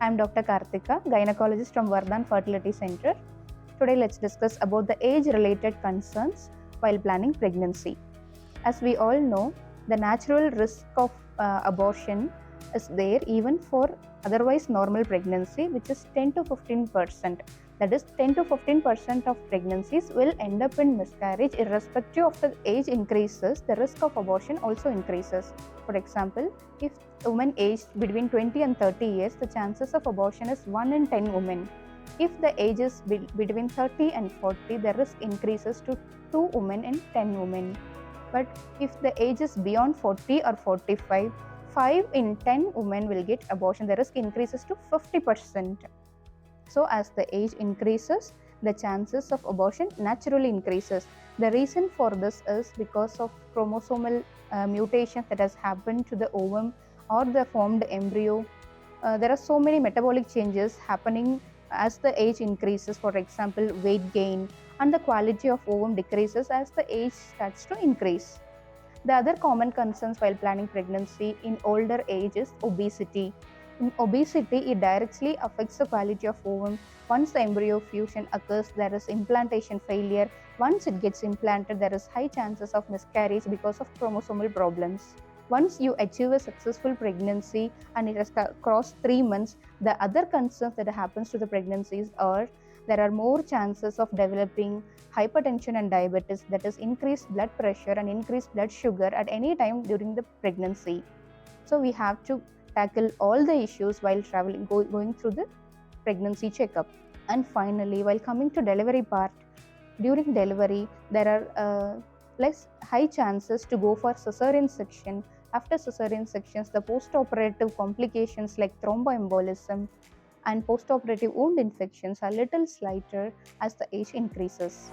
I am Dr. Karthika, gynecologist from Vardhan Fertility Centre. Today let's discuss about the age-related concerns while planning pregnancy. As we all know, the natural risk of abortion is there even for otherwise normal pregnancy, which is 10 to 15%. That is, 10 to 15% of pregnancies will end up in miscarriage. Irrespective of the age increases, the risk of abortion also increases. For example, if a woman aged between 20 and 30 years, the chances of abortion is 1 in 10 women. If the age is between 30 and 40, the risk increases to 2 women in 10 women. But if the age is beyond 40 or 45, 5 in 10 women will get abortion. The risk increases to 50%. So as the age increases, the chances of abortion naturally increases. The reason for this is because of chromosomal mutations that has happened to the ovum or the formed embryo. There are so many metabolic changes happening as the age increases. For example, weight gain, and the quality of ovum decreases as the age starts to increase. The other common concerns while planning pregnancy in older age is obesity. In obesity, it directly affects the quality of ovum. Once the embryo fusion occurs, there is implantation failure. Once it gets implanted, there is high chances of miscarriage because of chromosomal problems. Once you achieve a successful pregnancy and it has crossed 3 months, the other concerns that happens to the pregnancies are there are more chances of developing hypertension and diabetes, that is increased blood pressure and increased blood sugar at any time during the pregnancy. So we have to tackle all the issues while going through the pregnancy checkup. And finally, while coming to delivery part, during delivery there are less high chances to go for cesarean section. After cesarean sections, the post-operative complications like thromboembolism and post-operative wound infections are little slighter as the age increases.